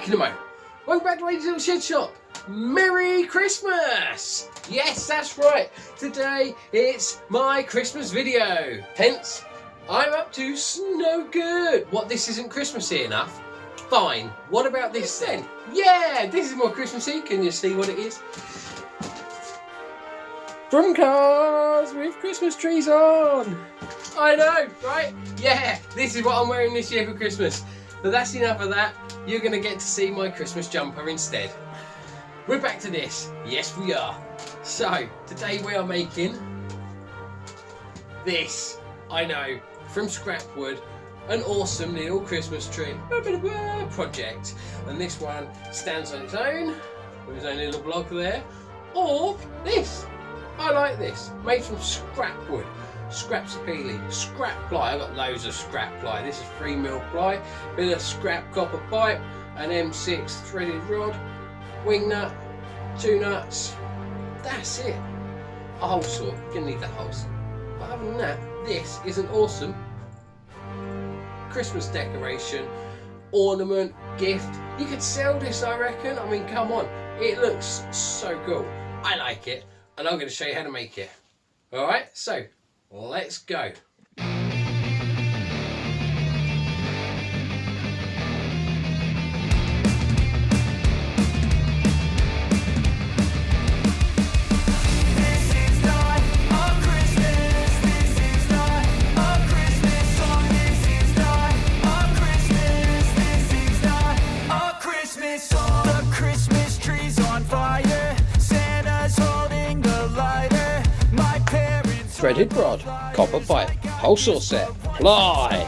back in a moment. Welcome back to Ladies Little Shedshop. Merry Christmas! Yes, that's right. Today it's my Christmas video. Hence, I'm up to no good. What, this isn't Christmassy enough? Fine. What about this then? Yeah, this is more Christmassy. Can you see what it is? From cars with Christmas trees on. I know, right? Yeah, this is what I'm wearing this year for Christmas. But that's enough of that. You're going to get to see my Christmas jumper instead. We're back to this. Yes, we are. So, today we are making this, I know, from scrapwood, an awesome little Christmas tree. A bit of a project. And this one stands on its own, with its own little block there. Or this. I like this. Made from scrapwood. Scraps appealing, scrap ply. I've got loads of scrap ply. This is 3mm ply, bit of scrap copper pipe, an M6 threaded rod, wing nut, 2 nuts. That's it. A hole saw. You're gonna need that hole saw. But other than that, this is an awesome Christmas decoration, ornament, gift. You could sell this, I reckon. I mean, come on. It looks so cool. I like it, and I'm going to show you how to make it. All right, so let's go. Threaded rod, copper pipe, hole saw set, ply.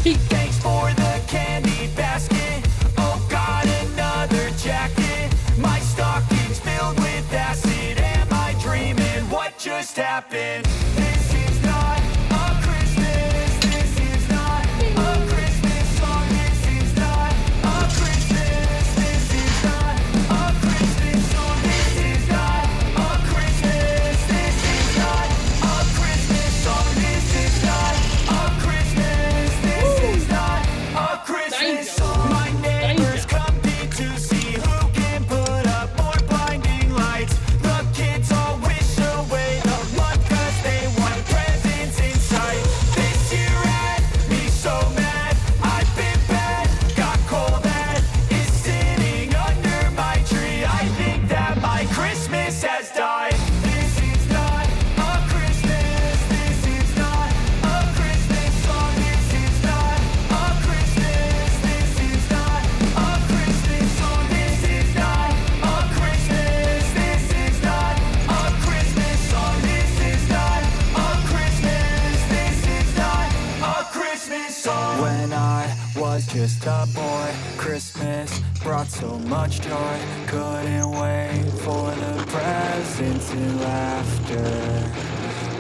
Thanks for the candy basket. Oh God, another jacket. My stocking's filled with acid. Am I dreaming? What just happened? This is not a Christmas. This is not a Christmas song. This is not a Christmas. This is not a Christmas song. This is not a Christmas. This is not a Christmas song. This is not a Christmas. This is not a Christmas song. My neighbors compete to see who can put up more blinding lights. The kids all wish away the month 'cause they want presents in sight. This year had me so mad. I've been bad, got coal that is sitting under my tree. I think that my Christmas has died. This is not a Christmas. This is not a Christmas song. This is not a Christmas. This is not a Christmas song. This is not a Christmas. This is not a Christmas song. This is not a Christmas. This is not a Christmas song. When I was just a boy, Christmas brought so much joy. Couldn't wait for the presents and laughter.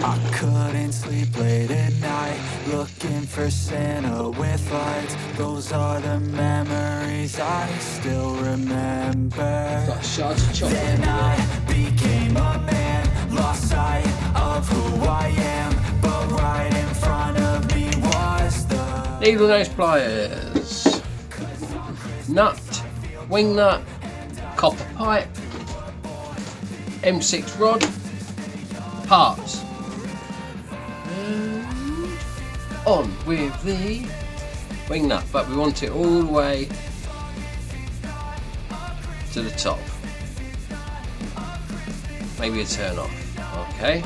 I couldn't sleep late at night, looking for Santa with lights. Those are the memories I still remember. Got shards of chocolate. Then I became a man, lost sight of who I am. But right in front of me was the Needle nose pliers, nut, wing nut, copper pipe, M6 rod, parts. And on with the wing nut, but we want it all the way to the top. Maybe a turn off. Okay.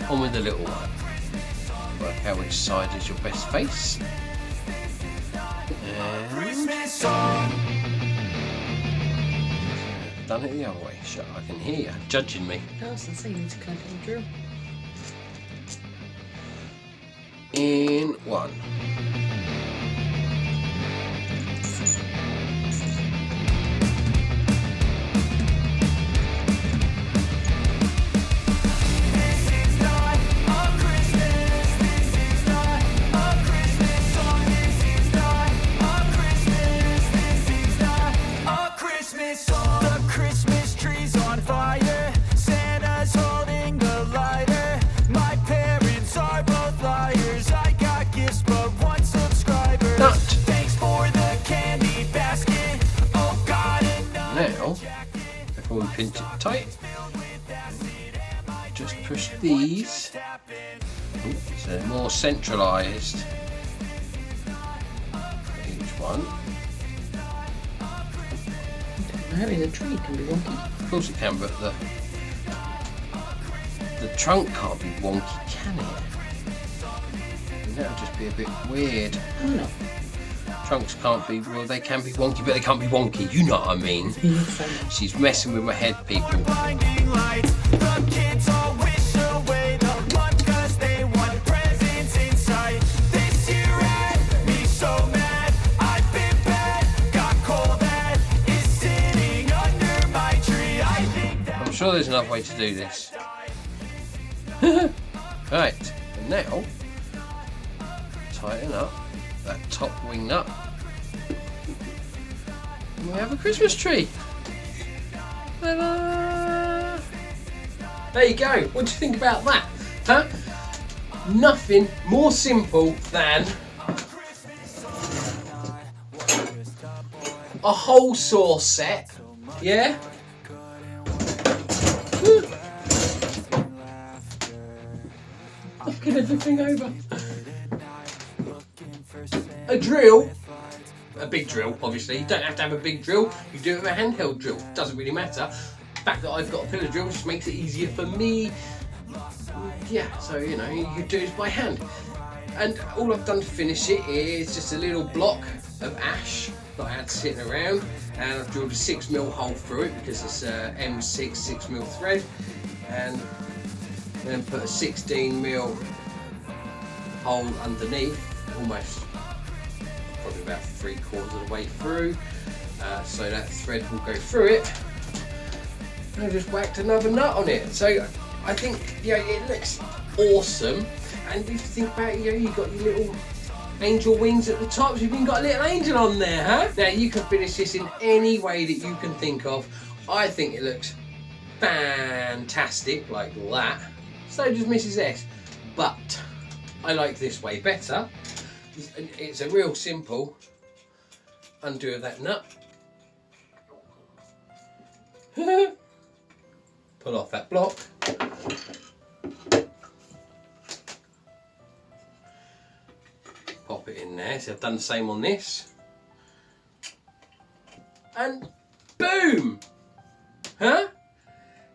On with the little one. Work out which side is your best face. And Christmas song. done it the other way. Shut up, I can hear you judging me. I was going to say you need to clamp it on the drill. In one. This is not a Christmas. This is not a Christmas song. This is not a Christmas. This is not a Christmas song. The Christmas tree's on fire. Santa's holding the lighter. My parents are both liars. I got gifts, but one now, if we pinch it tight, just push these, so they're more centralised, each one. Maybe the tree can be wonky. Of course it can, but the trunk can't be wonky, can it? And that would just be a bit weird. Oh no. Trunks can't be, well, they can be wonky, but they can't be wonky. You know what I mean? She's messing with my head, people. Blinding lights, the kids all wish away the month 'cause they want presents in sight. This year had me so mad, I've been bad, got cold that is sitting under my tree. I think that I'm sure there's another way to do this. Right, and now, tighten up that top wing nut. And we have a Christmas tree. Ta-da! There you go. What do you think about that? Huh? Nothing more simple than a whole saw set. Yeah? Knocking everything over. A drill, a big drill, obviously. You don't have to have a big drill, you do it with a handheld drill, doesn't really matter. The fact that I've got a pillar drill just makes it easier for me. Yeah, so you know, you could do it by hand. And all I've done to finish it is just a little block of ash that I had sitting around, and I've drilled a 6mm hole through it because it's M6 6mm thread, and then put a 16mm hole underneath, almost probably about 3/4 of the way through, so that thread will go through it. And I just whacked another nut on it. So I think, you know, it looks awesome. And if you think about it, you know, you've got your little angel wings at the top, so you've even got a little angel on there, huh? Now you can finish this in any way that you can think of. I think it looks fantastic like that. So does Mrs. S. But I like this way better. It's a real simple undo of that nut. Pull off that block. Pop it in there. So I've done the same on this. And boom! Huh?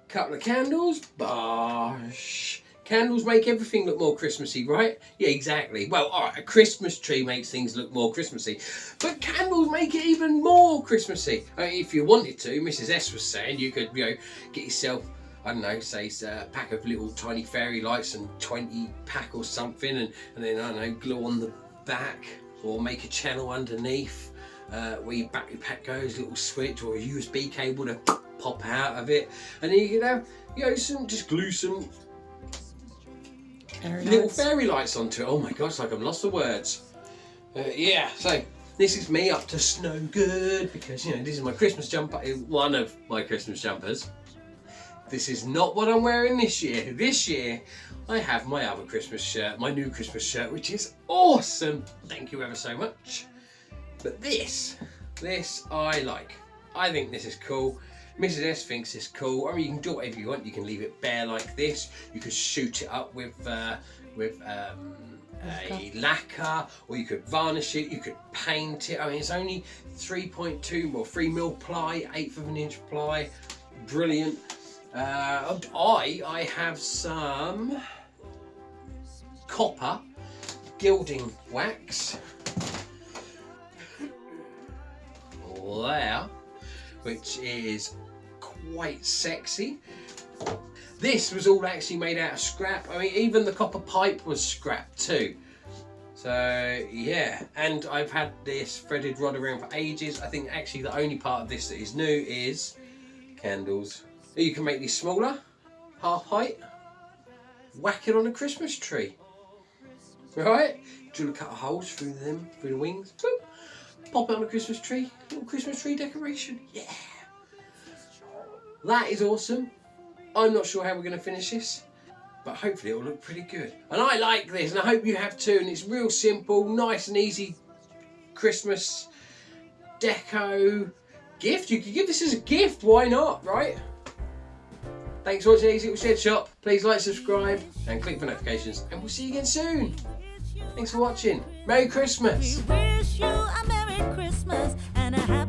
Couple of candles. Bosh. Candles make everything look more Christmassy, right? Yeah, exactly. Well, alright, a Christmas tree makes things look more Christmassy, but candles make it even more Christmassy. I mean, if you wanted to, Mrs. S was saying you could, you know, get yourself, I don't know, say a pack of little tiny fairy lights and 20 pack or something, and then, I don't know, glue on the back, or make a channel underneath where your battery pack goes, a little switch or a USB cable to pop out of it, and then you could have, you know, just glue some little fairy lights onto it. Oh my gosh, like I'm lost for words. Yeah, so this is me up to snow good because, you know, this is my Christmas jumper, one of my Christmas jumpers. This is not what I'm wearing this year. This year I have my other Christmas shirt, my new Christmas shirt, which is awesome. Thank you ever so much. But this I like. I think this is cool. Mrs. S thinks it's cool. I mean, you can do whatever you want. You can leave it bare like this. You could shoot it up with a lacquer, or you could varnish it. You could paint it. I mean, it's only 3.2 or 3mm ply, 1/8 of an inch ply. Brilliant. I have some copper gilding wax there, which is quite sexy. This was all actually made out of scrap. I mean, even the copper pipe was scrap too. So yeah, and I've had this threaded rod around for ages. I think actually the only part of this that is new is candles. You can make these smaller, half height, whack it on a Christmas tree. Right? Drill a couple of holes through them, through the wings. Boop. Pop it on a Christmas tree. Little Christmas tree decoration. Yeah. That is awesome. I'm not sure how we're going to finish this, but hopefully it'll look pretty good. And I like this, and I hope you have too. And it's real simple, nice and easy Christmas deco. gift. You could give this as a gift. Why not, right? Thanks for watching Easy Little Shedshop. Please like, subscribe, and click for notifications. And we'll see you again soon. Thanks for watching. Merry Christmas. We wish you a Merry Christmas and a Happy